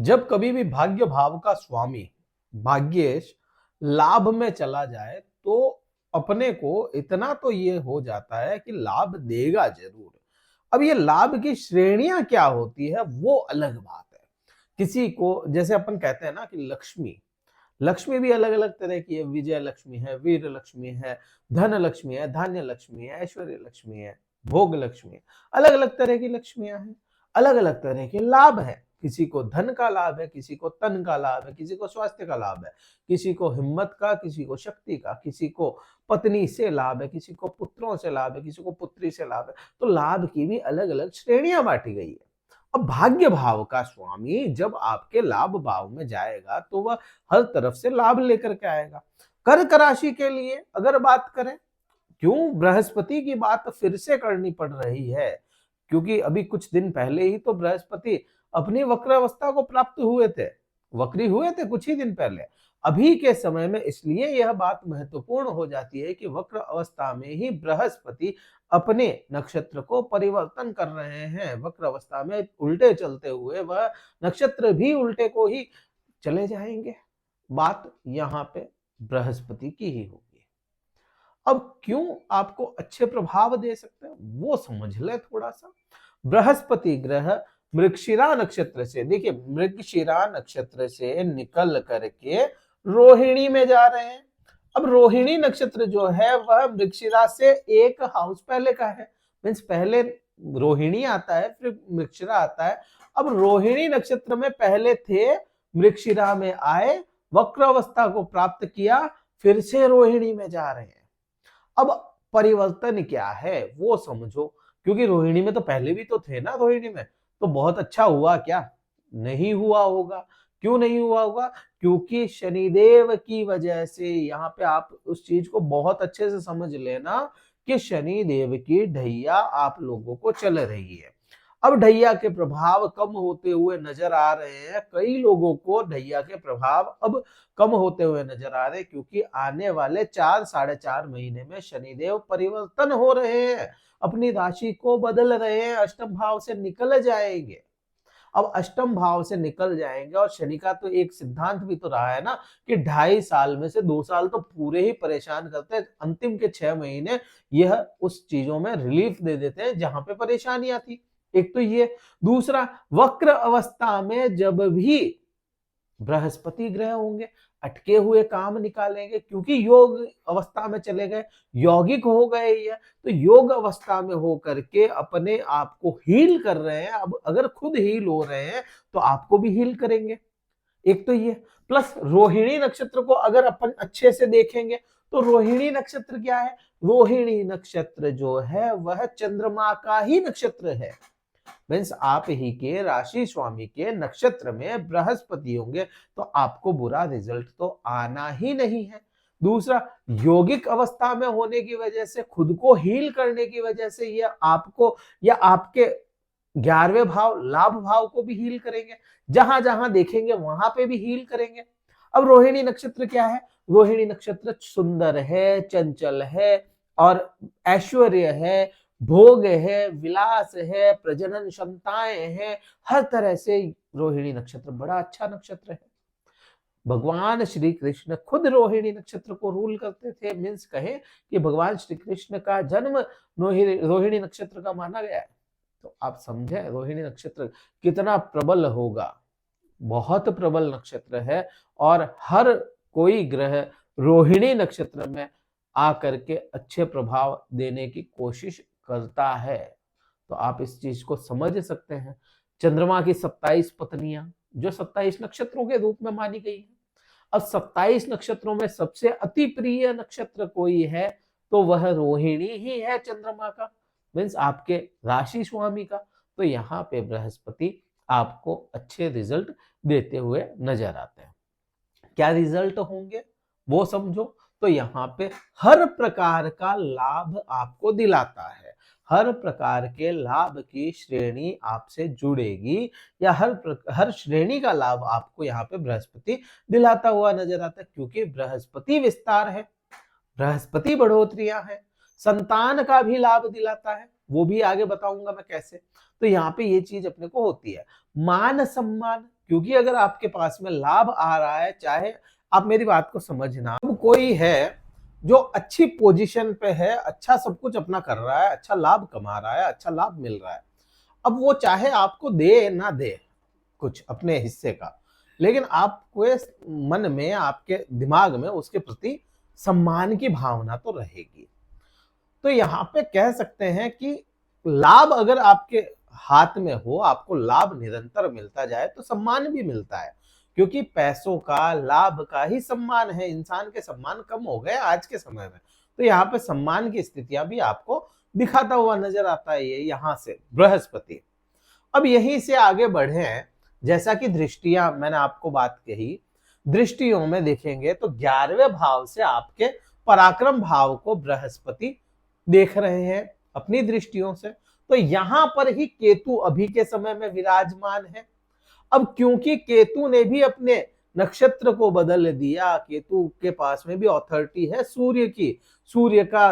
जब कभी भी भाग्य भाव का स्वामी भाग्येश लाभ में चला जाए तो अपने को इतना तो ये हो जाता है कि लाभ देगा जरूर। अब ये लाभ की श्रेणियां क्या होती है वो अलग बात है। किसी को जैसे अपन कहते हैं ना कि लक्ष्मी लक्ष्मी भी अलग अलग तरह की है। विजय लक्ष्मी है, वीर लक्ष्मी है, धन लक्ष्मी है, धान्य लक्ष्मी है, ऐश्वर्य लक्ष्मी है, भोग लक्ष्मी है। अलग अलग तरह की लक्ष्मियां हैं, अलग अलग तरह के लाभ है। किसी को धन का लाभ है, किसी को तन का लाभ है, किसी को स्वास्थ्य का लाभ है, किसी को हिम्मत का, किसी को शक्ति का, किसी को पत्नी से लाभ है, किसी को पुत्रों से लाभ है, किसी को पुत्री से लाभ है। तो लाभ की भी अलग अलग श्रेणियां बांटी गई है। अब भाग्य भाव का स्वामी जब आपके लाभ भाव में जाएगा तो वह हर तरफ से लाभ लेकर के आएगा। कर्क राशि के लिए अगर बात करें, क्यों बृहस्पति की बात फिर से करनी पड़ रही है, क्योंकि अभी कुछ दिन पहले ही तो बृहस्पति अपनी वक्र अवस्था को प्राप्त हुए थे, वक्री हुए थे कुछ ही दिन पहले। अभी के समय में इसलिए यह बात महत्वपूर्ण हो जाती है कि वक्र अवस्था में ही बृहस्पति अपने नक्षत्र को परिवर्तन कर रहे हैं। वक्र अवस्था में उल्टे चलते हुए वह नक्षत्र भी उल्टे को ही चले जाएंगे। बात यहाँ पे बृहस्पति की ही होगी। अब क्यों आपको अच्छे प्रभाव दे सकते हैं वो समझ ले थोड़ा सा। बृहस्पति ग्रह मृगशिरा नक्षत्र से, देखिए मृगशिरा नक्षत्र से निकल करके रोहिणी में जा रहे हैं। अब रोहिणी नक्षत्र जो है वह मृगशिरा से एक हाउस पहले का है, मीन्स पहले रोहिणी आता है फिर मृगशिरा आता है। अब रोहिणी नक्षत्र में पहले थे, मृगशिरा में आए, वक्र अवस्था को प्राप्त किया, फिर से रोहिणी में जा रहे हैं। अब परिवर्तन क्या है वो समझो, क्योंकि रोहिणी में तो पहले भी तो थे ना। रोहिणी में तो बहुत अच्छा हुआ क्या? नहीं हुआ होगा। क्यों नहीं हुआ होगा? क्योंकि शनिदेव की वजह से। यहाँ पे आप उस चीज को बहुत अच्छे से समझ लेना कि शनिदेव की ढैया आप लोगों को चल रही है। अब ढैया के प्रभाव कम होते हुए नजर आ रहे हैं। कई लोगों को ढैया के प्रभाव अब कम होते हुए नजर आ रहे हैं, क्योंकि आने वाले 4-4.5 महीने में शनिदेव परिवर्तन हो रहे हैं, अपनी राशि को बदल रहे हैं, अष्टम भाव से निकल जाएंगे। अब अष्टम भाव से निकल जाएंगे, और शनि का तो एक सिद्धांत भी तो रहा है ना कि 2.5 साल में से 2 साल तो पूरे ही परेशान करते हैं, अंतिम के 6 महीने यह उस चीजों में रिलीफ दे देते हैं जहां पे परेशानियां थी। एक तो ये, दूसरा वक्र अवस्था में जब भी बृहस्पति ग्रह होंगे अटके हुए काम निकालेंगे, क्योंकि योग अवस्था में चले गए, यौगिक हो गए ये, तो योग अवस्था में हो करके अपने आप को हील कर रहे हैं। अब अगर खुद हील हो रहे हैं तो आपको भी हील करेंगे। एक तो ये, प्लस रोहिणी नक्षत्र को अगर अपन अच्छे से देखेंगे तो रोहिणी नक्षत्र क्या है? रोहिणी नक्षत्र जो है वह चंद्रमा का ही नक्षत्र है। मीन्स आप ही के राशि स्वामी के नक्षत्र में बृहस्पति होंगे तो आपको बुरा रिजल्ट तो आना ही नहीं है। दूसरा, योगिक अवस्था में होने की वजह से, खुद को हील करने की वजह से ये आपको या आपके 11वें भाव लाभ भाव को भी हील करेंगे, जहां जहां देखेंगे वहां पे भी हील करेंगे। अब रोहिणी नक्षत्र क्या है? रोहिणी नक्षत्र सुंदर है, चंचल है, और ऐश्वर्य है, भोग है, विलास है, प्रजनन क्षमताएं हैं, हर तरह से रोहिणी नक्षत्र बड़ा अच्छा नक्षत्र है। भगवान श्री कृष्ण खुद रोहिणी नक्षत्र को रूल करते थे। मीन्स कहे कि भगवान श्री कृष्ण का जन्म रोहिणी नक्षत्र का माना गया है। तो आप समझे रोहिणी नक्षत्र कितना प्रबल होगा। बहुत प्रबल नक्षत्र है, और हर कोई ग्रह रोहिणी नक्षत्र में आकर के अच्छे प्रभाव देने की कोशिश करता है। तो आप इस चीज को समझ सकते हैं। चंद्रमा की 27 पत्नियां जो 27 नक्षत्रों के रूप में मानी गई है। अब 27 नक्षत्रों में सबसे अति प्रिय नक्षत्र कोई है तो वह रोहिणी ही है, चंद्रमा का, मीन्स आपके राशि स्वामी का। तो यहाँ पे बृहस्पति आपको अच्छे रिजल्ट देते हुए नजर आते हैं। क्या रिजल्ट होंगे वो समझो। तो यहाँ पे हर प्रकार का लाभ आपको दिलाता है, हर प्रकार के लाभ की श्रेणी आपसे जुड़ेगी, या हर श्रेणी का लाभ आपको यहाँ पे बृहस्पति दिलाता हुआ नजर आता है, क्योंकि बृहस्पति विस्तार है, बृहस्पति बढ़ोतरियां है, संतान का भी लाभ दिलाता है, वो भी आगे बताऊंगा मैं कैसे। तो यहाँ पे ये चीज अपने को होती है। मान सम्मान क्योंकि अगर आपके पास में लाभ आ रहा है, चाहे आप मेरी बात को समझना, अब कोई है जो अच्छी पोजीशन पे है, अच्छा सब कुछ अपना कर रहा है, अच्छा लाभ कमा रहा है, अच्छा लाभ मिल रहा है, अब वो चाहे आपको दे ना दे कुछ अपने हिस्से का, लेकिन आपके मन में, आपके दिमाग में उसके प्रति सम्मान की भावना तो रहेगी। तो यहाँ पे कह सकते हैं कि लाभ अगर आपके हाथ में हो, आपको लाभ निरंतर मिलता जाए तो सम्मान भी मिलता है, क्योंकि पैसों का, लाभ का ही सम्मान है। इंसान के सम्मान कम हो गए आज के समय में, तो यहाँ पे सम्मान की स्थितियां भी आपको दिखाता हुआ नजर आता है ये यहाँ से बृहस्पति। अब यहीं से आगे बढ़े, जैसा कि दृष्टियां मैंने आपको बात कही, दृष्टियों में देखेंगे तो 11वें भाव से आपके पराक्रम भाव को बृहस्पति देख रहे हैं अपनी दृष्टियों से। तो यहां पर ही केतु अभी के समय में विराजमान है। अब क्योंकि केतु ने भी अपने नक्षत्र को बदल दिया, केतु के पास में भी अथॉरिटी है सूर्य की, सूर्य का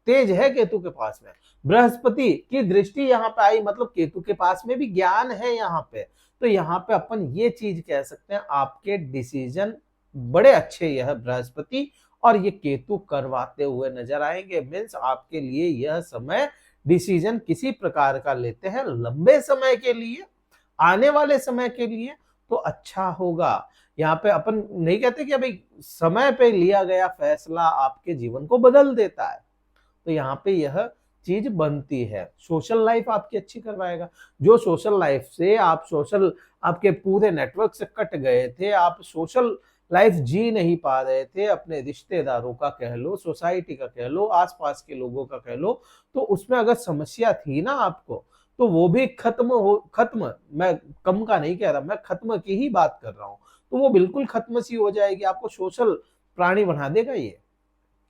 तेज है केतु के पास में, बृहस्पति की दृष्टि यहाँ पे आई, मतलब केतु के पास में भी ज्ञान है यहाँ पे। तो यहाँ पे अपन ये चीज कह सकते हैं, आपके डिसीजन बड़े अच्छे यह बृहस्पति और ये केतु करवाते हुए नजर आएंगे। मीन्स आपके लिए यह समय डिसीजन किसी प्रकार का लेते हैं लंबे समय के लिए, आने वाले समय के लिए, तो अच्छा होगा। यहाँ पे अपन नहीं कहते कि भाई समय पे लिया गया फैसला आपके जीवन को बदल देता है, तो यहाँ पे यह चीज बनती है। सोशल लाइफ आपकी अच्छी करवाएगा। जो सोशल लाइफ से आप आपके पूरे नेटवर्क से कट गए थे, आप सोशल लाइफ जी नहीं पा रहे थे, अपने रिश्तेदारों का कह लो, सोसाइटी का कह लो, आसपास के लोगों का कह लो, तो उसमें अगर समस्या थी ना आपको, तो वो भी खत्म, मैं कम का नहीं कह रहा, मैं खत्म की ही बात कर रहा हूँ, तो वो बिल्कुल खत्म सी हो जाएगी। आपको सोशल प्राणी बना देगा ये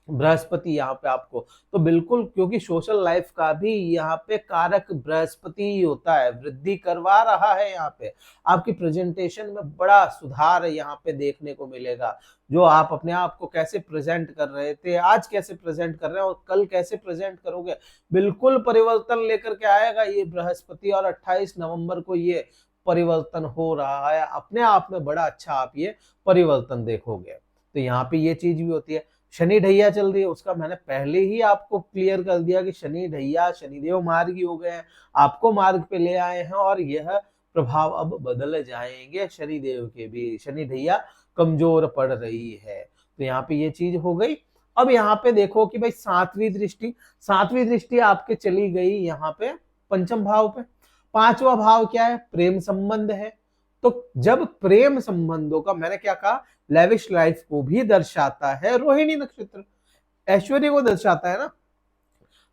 बृहस्पति यहाँ पे आपको। तो बिल्कुल, क्योंकि सोशल लाइफ का भी यहाँ पे कारक बृहस्पति ही होता है, वृद्धि करवा रहा है। यहाँ पे आपकी प्रेजेंटेशन में बड़ा सुधार यहाँ पे देखने को मिलेगा। जो आप अपने आप को कैसे प्रेजेंट कर रहे थे, आज कैसे प्रेजेंट कर रहे हैं और कल कैसे प्रेजेंट करोगे, बिल्कुल परिवर्तन लेकर के आएगा ये बृहस्पति। और 28 नवंबर को ये परिवर्तन हो रहा है, अपने आप में बड़ा अच्छा आप ये परिवर्तन देखोगे। तो यहाँ पे ये चीज भी होती है। शनि ढैया चल रही है, उसका मैंने पहले ही आपको क्लियर कर दिया कि शनि ढैया, शनिदेव मार्गी हो गए हैं, आपको मार्ग पे ले आए हैं और यह प्रभाव अब बदल जाएंगे शनिदेव के भी। शनि ढैया कमजोर पड़ रही है, तो यहाँ पे ये चीज हो गई। अब यहाँ पे देखो कि भाई सातवीं दृष्टि आपके चली गई यहाँ पे पंचम भाव पे। पांचवा भाव क्या है? प्रेम संबंध है। तो जब प्रेम संबंधों का, मैंने क्या कहा, लेविश लाइफ को भी दर्शाता है रोहिणी नक्षत्र, ऐश्वर्य को दर्शाता है ना,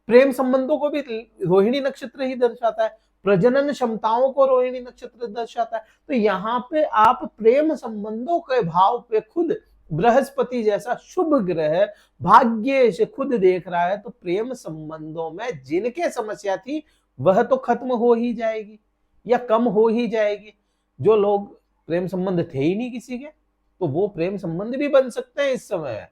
प्रेम संबंधों को भी रोहिणी नक्षत्र ही दर्शाता है, प्रजनन क्षमताओं को रोहिणी नक्षत्र दर्शाता है। तो यहाँ पे आप प्रेम संबंधों के भाव पे खुद बृहस्पति जैसा शुभ ग्रह भाग्य से खुद देख रहा है, तो प्रेम संबंधों में जिनके समस्या थी वह तो खत्म हो ही जाएगी या कम हो ही जाएगी। जो लोग प्रेम संबंध थे ही नहीं किसी के, तो वो प्रेम संबंध भी बन सकते हैं इस समय।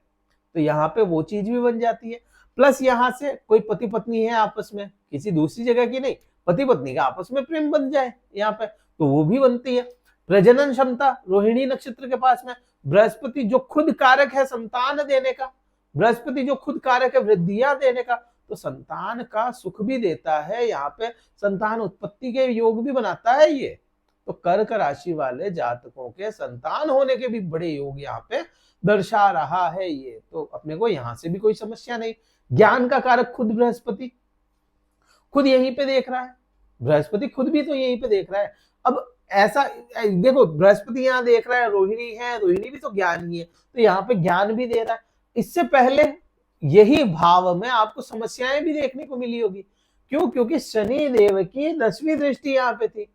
तो यहाँ पे वो चीज भी बन जाती है। प्लस यहाँ से कोई पति पत्नी है आपस में, किसी दूसरी जगह की नहीं, पति पत्नी का आपस में प्रेम बन जाए यहाँ पे, तो वो भी बनती है। प्रजनन क्षमता रोहिणी नक्षत्र के पास में, बृहस्पति जो खुद कारक है संतान देने का, बृहस्पति जो खुद कारक है वृद्धियां देने का, तो संतान का सुख भी देता है। यहाँ पे संतान उत्पत्ति के योग भी बनाता है ये। तो कर्क राशि वाले जातकों के संतान होने के भी बड़े योग यहाँ पे दर्शा रहा है ये। तो अपने को यहाँ से भी कोई समस्या नहीं। ज्ञान का कारक खुद बृहस्पति खुद यहीं पे देख रहा है, बृहस्पति खुद भी तो यहीं पे देख रहा है। अब ऐसा देखो, बृहस्पति यहाँ देख रहा है, रोहिणी है, रोहिणी भी तो ज्ञान ही है, तो यहाँ पे ज्ञान भी दे रहा है। इससे पहले यही भाव में आपको समस्याएं भी देखने को मिली होगी। क्यों? क्योंकि शनि देव की 10वीं दृष्टि यहाँ पे थी,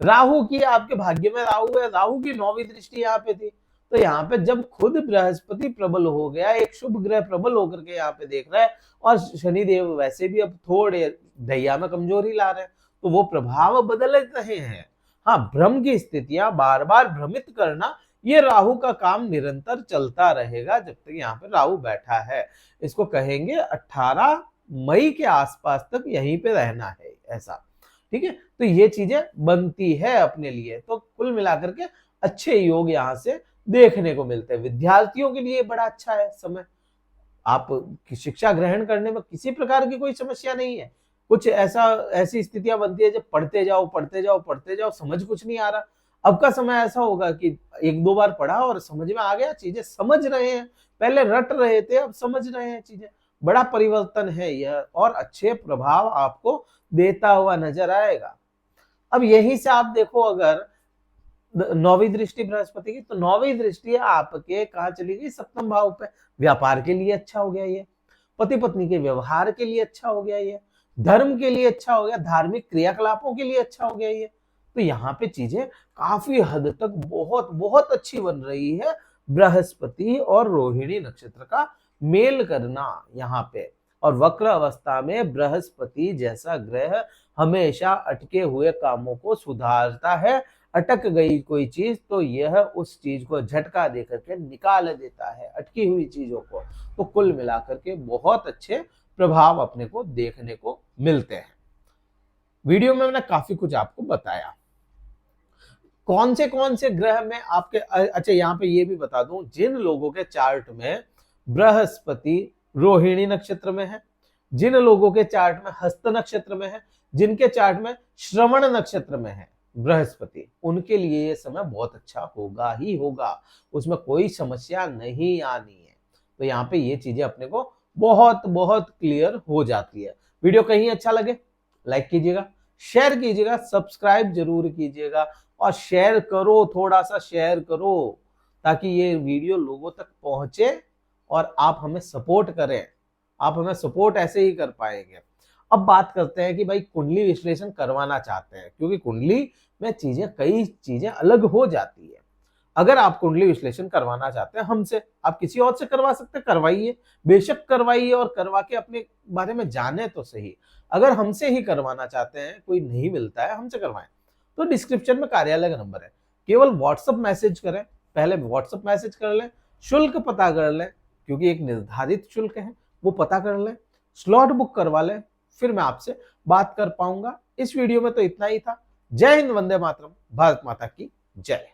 राहु की, आपके भाग्य में राहु है, राहु की 9वीं दृष्टि यहाँ पे थी। तो यहाँ पे जब खुद बृहस्पति प्रबल हो गया, एक शुभ ग्रह प्रबल होकर के यहाँ पे देख रहा है, और शनिदेव वैसे भी अब थोड़े दैया में कमजोरी ला रहे हैं, तो वो प्रभाव बदल रहे हैं। हाँ, भ्रम की स्थितियां, बार बार भ्रमित करना, ये राहु का काम निरंतर चलता रहेगा जब तक यहाँ पे राहु बैठा है। इसको कहेंगे 18 मई के आसपास तक यहीं पे रहना है ऐसा। ठीक है, तो ये चीजें बनती है अपने लिए। तो कुल मिलाकर के अच्छे योग यहाँ से देखने को मिलते हैं। विद्यार्थियों के लिए बड़ा अच्छा है समय, आप शिक्षा ग्रहण करने में किसी प्रकार की कोई समस्या नहीं है। कुछ ऐसी स्थितियां बनती है जब पढ़ते जाओ पढ़ते जाओ पढ़ते जाओ, समझ कुछ नहीं आ रहा। अब का समय ऐसा होगा कि एक दो बार पढ़ा और समझ में आ गया, चीजें समझ रहे हैं, पहले रट रहे थे अब समझ रहे हैं चीजें। बड़ा परिवर्तन है यह और अच्छे प्रभाव आपको देता हुआ नजर आएगा। अब यहीं से आप देखो, अगर नौवीं दृष्टि बृहस्पति की, तो नौवीं दृष्टि आपके कहा चली गई, सप्तम भाव पे। व्यापार के लिए अच्छा हो गया ये, पति पत्नी के व्यवहार के लिए अच्छा हो गया ये, धर्म के लिए अच्छा हो गया, धार्मिक क्रियाकलापों के लिए अच्छा हो गया ये। तो यहाँ पे चीजें काफी हद तक बहुत बहुत अच्छी बन रही है। बृहस्पति और रोहिणी नक्षत्र का मेल करना यहाँ पे, और वक्र अवस्था में बृहस्पति जैसा ग्रह हमेशा अटके हुए कामों को सुधारता है। अटक गई कोई चीज तो यह उस चीज को झटका देकर के निकाल देता है, अटकी हुई चीजों को। तो कुल मिलाकर के बहुत अच्छे प्रभाव अपने को देखने को मिलते हैं। वीडियो में मैंने काफी कुछ आपको बताया। कौन से ग्रह में आपके, अच्छा यहाँ पे ये भी बता दूं, जिन लोगों के चार्ट में बृहस्पति रोहिणी नक्षत्र में है, जिन लोगों के चार्ट में हस्त नक्षत्र में है, जिनके चार्ट में श्रवण नक्षत्र में है बृहस्पति, उनके लिए ये समय बहुत अच्छा होगा ही होगा, उसमें कोई समस्या नहीं आनी है। तो यहाँ पे ये चीजें अपने को बहुत बहुत क्लियर हो जाती है। वीडियो कहीं अच्छा लगे लाइक कीजिएगा, शेयर कीजिएगा, सब्सक्राइब जरूर कीजिएगा, और शेयर करो, थोड़ा सा शेयर करो, ताकि ये वीडियो लोगों तक पहुंचे और आप हमें सपोर्ट करें। आप हमें सपोर्ट ऐसे ही कर पाएंगे। अब बात करते हैं कि भाई कुंडली विश्लेषण करवाना चाहते हैं, क्योंकि कुंडली में कई चीजें अलग हो जाती है। अगर आप कुंडली विश्लेषण करवाना चाहते हैं हमसे, आप किसी और से करवा सकते हैं, करवाइए, बेशक करवाइए, और करवा के अपने बारे में जाने तो सही। अगर हमसे ही करवाना चाहते हैं, कोई नहीं मिलता है, हमसे करवाएं, तो डिस्क्रिप्शन में कार्यालय का नंबर है, केवल व्हाट्सएप मैसेज करें, पहले व्हाट्सएप मैसेज कर लें, शुल्क पता कर लें, क्योंकि एक निर्धारित शुल्क है वो पता कर लें, स्लॉट बुक करवा लें, फिर मैं आपसे बात कर पाऊंगा। इस वीडियो में तो इतना ही था। जय हिंद, वंदे मातरम, भारत माता की जय।